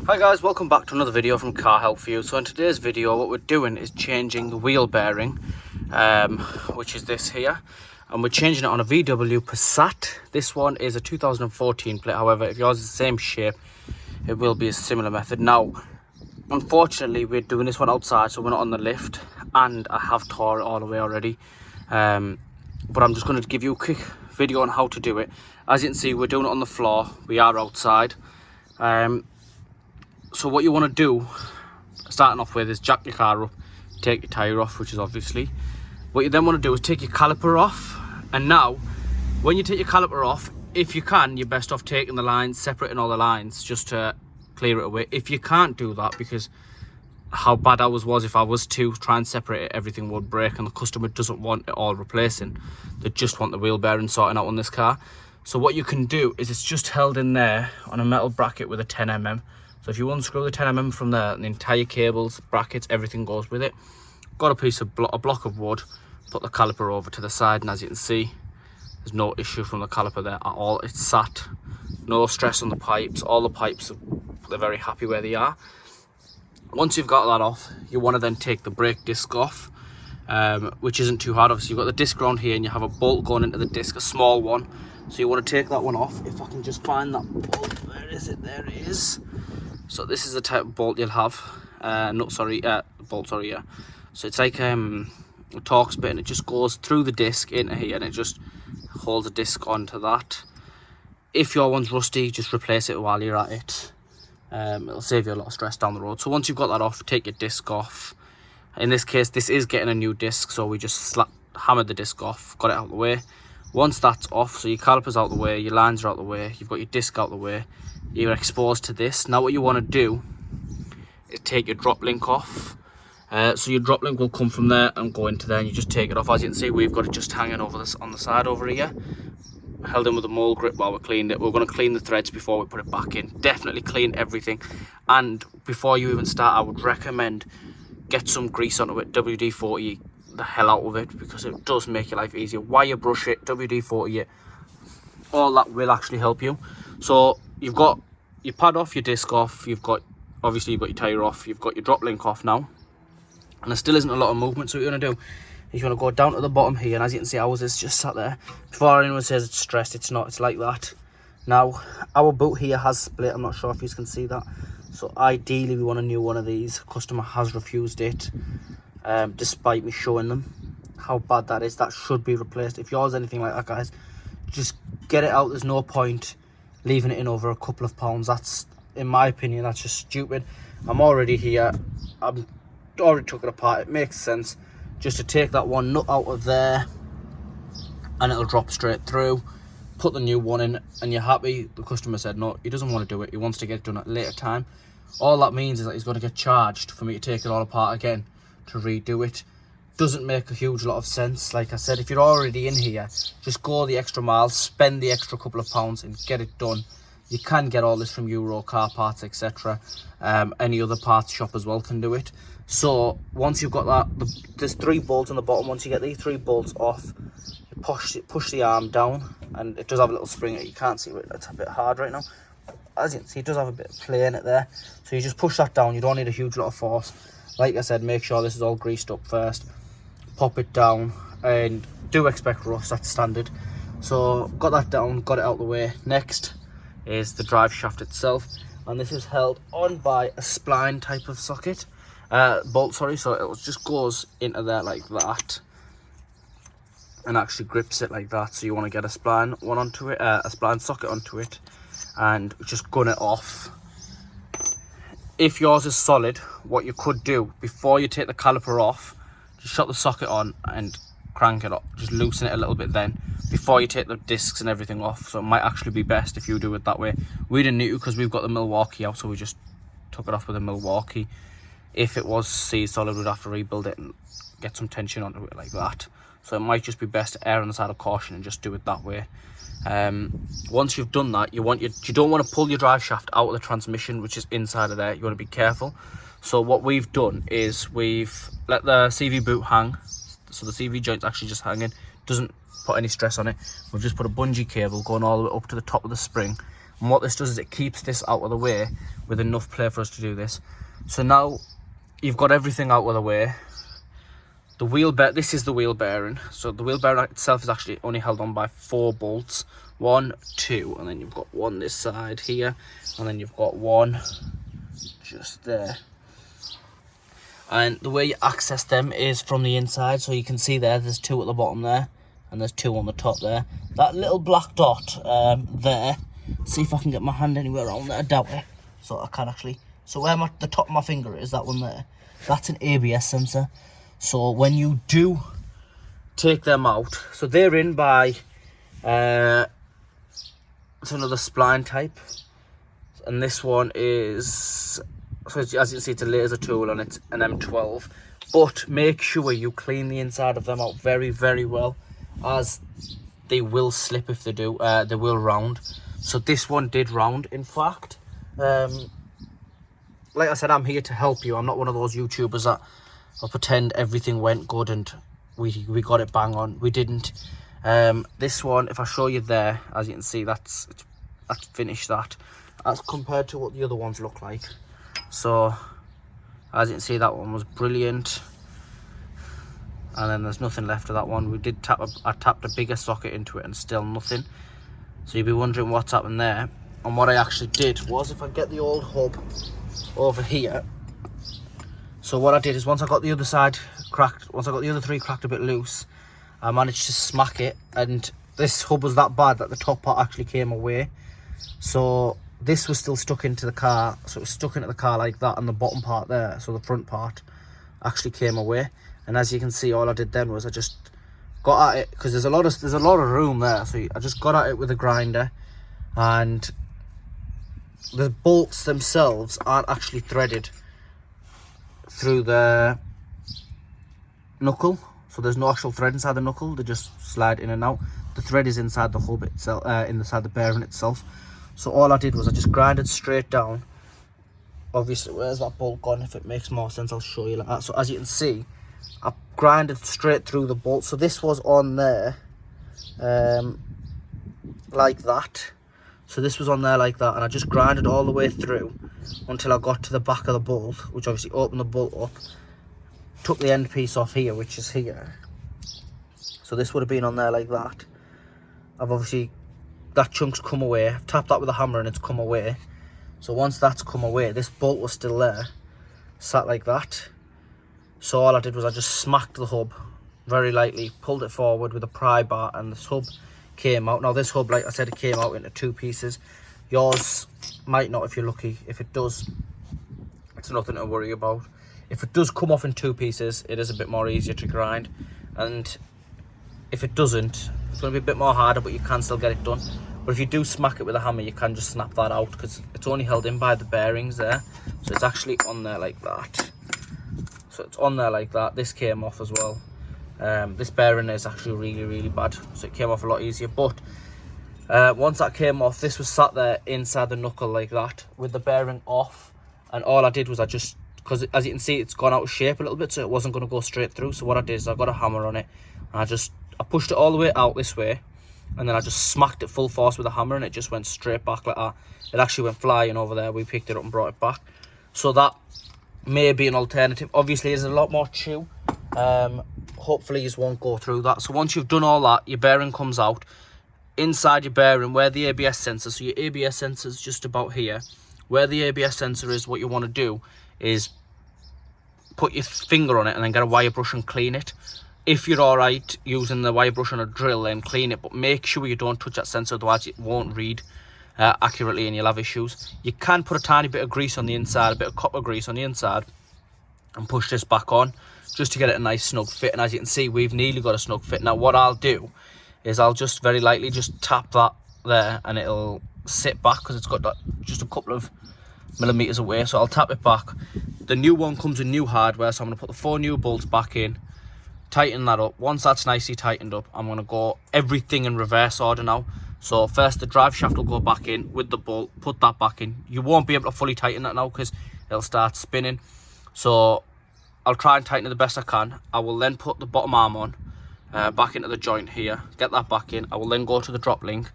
Hi guys, welcome back to another video from Car Help for You. So in today's video what we're doing is changing the wheel bearing, which is this here, and we're changing it on a VW Passat. This one is a 2014 plate, however if yours is the same shape it will be a similar method. Now unfortunately we're doing this one outside, so we're not on the lift, and I have tore it all away already, but I'm just going to give you a quick video on how to do it. As you can see, we're doing it on the floor, we are outside. So what you want to do, starting off with, is jack your car up, take your tyre off, which is obviously. What you then want to do is take your caliper off, and now when you take your caliper off, if you can, you're best off taking the lines, separating all the lines just to clear it away. If you can't do that, because how bad ours was, if I was to try and separate it, everything would break, and the customer doesn't want it all replacing. They just want the wheel bearing sorting out on this car. So what you can do is, it's just held in there on a metal bracket with a 10mm. So if you unscrew the 10mm from there, and the entire cables, brackets, everything goes with it. Got a piece of a block of wood, put the caliper over to the side, and as you can see, there's no issue from the caliper there at all. It's sat, no stress on the pipes. All the pipes, they're very happy where they are. Once you've got that off, you want to then take the brake disc off, which isn't too hard. Obviously you've got the disc around here, and you have a bolt going into the disc, a small one. So you want to take that one off. If I can just find that bolt, where is it? There it is. So this is the type of bolt you'll have. Bolt, sorry, yeah. So it's like a Torx bit, and it just goes through the disc into here, and it just holds the disc onto that. If your one's rusty, just replace it while you're at it. It'll save you a lot of stress down the road. So once you've got that off, take your disc off. In this case, this is getting a new disc, so we just hammered the disc off, got it out of the way. Once that's off, so your caliper's out the way, your lines are out the way, you've got your disc out the way, you're exposed to this. Now what you want to do is take your drop link off. So your drop link will come from there and go into there, and you just take it off. As you can see, we've got it just hanging over this on the side over here, held in with a mole grip while we cleaned it. We're going to clean the threads before we put it back in. Definitely clean everything, and before you even start, I would recommend get some grease onto it. WD-40 the hell out of it, because it does make your life easier. Wire brush it, WD-40 it, all that will actually help you. So you've got your pad off, your disc off, obviously you've got your tyre off, you've got your drop link off now, and there still isn't a lot of movement. So what you're going to do is you want to go down to the bottom here, and as you can see, ours is just sat there. Before anyone says it's stressed, it's not, it's like that. Now our boot here has split, I'm not sure if you can see that. So ideally we want a new one of these. Customer has refused it, despite me showing them how bad that is. That should be replaced. If yours is anything like that, guys, just get it out. There's no point leaving it in over a couple of pounds. That's, in my opinion, that's just stupid. I'm already here, I've already took it apart. It makes sense just to take that one nut out of there, and it'll drop straight through. Put the new one in, and you're happy. The customer said no, he doesn't want to do it, he wants to get it done at a later time. All that means is that he's going to get charged for me to take it all apart again to redo it. Doesn't make a huge lot of sense. Like I said, if you're already in here, just go the extra mile, spend the extra couple of pounds and get it done. You can get all this from Euro Car Parts, etc. Any other parts shop as well can do it. So once you've got that, there's 3 bolts on the bottom. Once you get these 3 bolts off, you push the arm down, and it does have a little spring. You can't see it, it's a bit hard right now. As you can see, it does have a bit of play in it there. So you just push that down. You don't need a huge lot of force. Like I said, make sure this is all greased up first. Pop it down, and do expect rust, that's standard. So got that down, got it out of the way. Next is the drive shaft itself, and this is held on by a spline type of socket, bolt, sorry. So it just goes into there like that, and actually grips it like that. So you want to get a spline one onto it, a spline socket onto it, and just gun it off. If yours is solid, what you could do before you take the caliper off, just shut the socket on and crank it up, just loosen it a little bit then before you take the discs and everything off. So it might actually be best if you do it that way. We didn't need to, because we've got the Milwaukee out, so we just took it off with a Milwaukee. If it was seized solid, we'd have to rebuild it and get some tension onto it like that. So it might just be best to err on the side of caution and just do it that way. Once you've done that, you don't want to pull your drive shaft out of the transmission, which is inside of there. You want to be careful. So what we've done is we've let the CV boot hang, so the CV joint's actually just hanging, doesn't put any stress on it. We've just put a bungee cable going all the way up to the top of the spring. And what this does is it keeps this out of the way with enough play for us to do this. So now you've got everything out of the way. The wheel this is the wheel bearing. So the wheel bearing itself is actually only held on by 4 bolts. 1, 2, and then you've got one this side here, and then you've got one just there. And the way you access them is from the inside. So you can see there's 2 at the bottom there, and there's 2 on the top there. That little black dot there, see if I can get my hand anywhere around there. I doubt it. So I can actually. So where the top of my finger is, that one there, that's an ABS sensor. So when you do take them out, so they're in by it's another spline type, and this one is, so as you can see, it's a laser tool and it's an M12. But make sure you clean the inside of them out very, very well, as they will slip if they do. They will round. So this one did round, in fact. Like I said, I'm here to help you. I'm not one of those YouTubers that will pretend everything went good and we got it bang on. We didn't. This one, if I show you there, as you can see, that's finished that, as compared to what the other ones look like. So as you can see, that one was brilliant, and then there's nothing left of that one. We did I tapped a bigger socket into it and still nothing. So you'd be wondering what's happened there. And what I actually did was, if I get the old hub over here, so what I did is, once I got the other side cracked, once I got the other 3 cracked a bit loose, I managed to smack it, and this hub was that bad that the top part actually came away. So this was still stuck into the car, so it was stuck into the car like that, and the bottom part there, so the front part, actually came away. And as you can see, all I did then was I just got at it, because there's a lot of room there, so I just got at it with a grinder, and the bolts themselves aren't actually threaded through the knuckle. So there's no actual thread inside the knuckle, they just slide in and out. The thread is inside the hub itself, inside the bearing itself. So all I did was I just grinded straight down. Obviously, where's that bolt gone? If it makes more sense, I'll show you like that. So as you can see, I grinded straight through the bolt. So this was on there, like that. So this was on there like that, and I just grinded all the way through until I got to the back of the bolt, which obviously opened the bolt up. Took the end piece off here, which is here. So this would have been on there like that. I've obviously, that chunk's come away. I've tapped that with a hammer and it's come away. So once that's come away, this bolt was still there, sat like that. So all I did was I just smacked the hub very lightly, pulled it forward with a pry bar, and this hub came out. Now this hub, like I said, it came out into 2 pieces. Yours might not if you're lucky. If it does, it's nothing to worry about. If it does come off in 2 pieces, it is a bit more easier to grind, and if it doesn't, it's going to be a bit more harder, but you can still get it done. But if you do smack it with a hammer, you can just snap that out, because it's only held in by the bearings there. So it's actually on there like that. So it's on there like that. This came off as well. This bearing is actually really, really bad, so it came off a lot easier. But once that came off, this was sat there inside the knuckle like that with the bearing off, and all I did was I just, because as you can see, it's gone out of shape a little bit, so it wasn't going to go straight through. So what I did is I got a hammer on it, and I pushed it all the way out this way, and then I just smacked it full force with a hammer, and it just went straight back like that. It actually went flying over there. We picked it up and brought it back. So that may be an alternative. Obviously, there's a lot more chew. Hopefully you won't go through that. So once you've done all that, your bearing comes out. Inside your bearing, where the ABS sensor, so your ABS sensor is just about here. Where the ABS sensor is, what you want to do is put your finger on it and then get a wire brush and clean it. If you're all right using the wire brush and a drill, then clean it, but make sure you don't touch that sensor, otherwise it won't read accurately and you'll have issues. You can put a tiny bit of grease on the inside, a bit of copper grease on the inside, and push this back on just to get it a nice snug fit. And as you can see, we've nearly got a snug fit. Now what I'll do is I'll just very lightly just tap that there, and it'll sit back because it's got that just a couple of millimeters away. So I'll tap it back. The new one comes with new hardware, so I'm going to put the 4 new bolts back in, tighten that up. Once that's nicely tightened up, I'm going to go everything in reverse order now. So first the drive shaft will go back in with the bolt, put that back in. You won't be able to fully tighten that now because it'll start spinning. So I'll try and tighten it the best I can. I will then put the bottom arm on, back into the joint here, get that back in. I will then go to the drop link,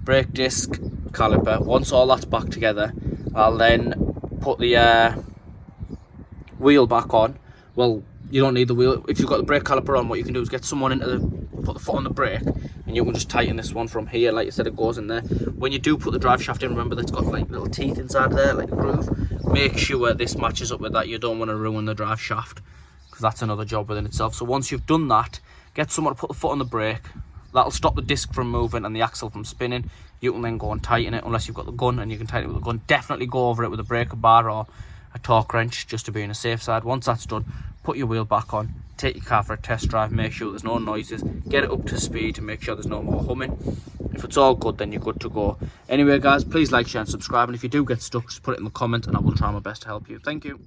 brake disc, caliper. Once all that's back together, I'll then put the wheel back on. Well, you don't need the wheel. If you've got the brake caliper on, what you can do is get someone put the foot on the brake, and you can just tighten this one from here. Like I said, it goes in there. When you do put the drive shaft in, remember that it's got like little teeth inside there, like a groove. Make sure this matches up with that. You don't want to ruin the drive shaft, because that's another job within itself. So once you've done that, get someone to put the foot on the brake. That'll stop the disc from moving and the axle from spinning. You can then go and tighten it, unless you've got the gun, and you can tighten it with the gun. Definitely go over it with a breaker bar or a torque wrench, just to be on the safe side. Once that's done, put your wheel back on, take your car for a test drive, make sure there's no noises, get it up to speed and make sure there's no more humming. If it's all good, then you're good to go. Anyway guys, please like, share and subscribe, and if you do get stuck, just put it in the comments and I will try my best to help you. Thank you.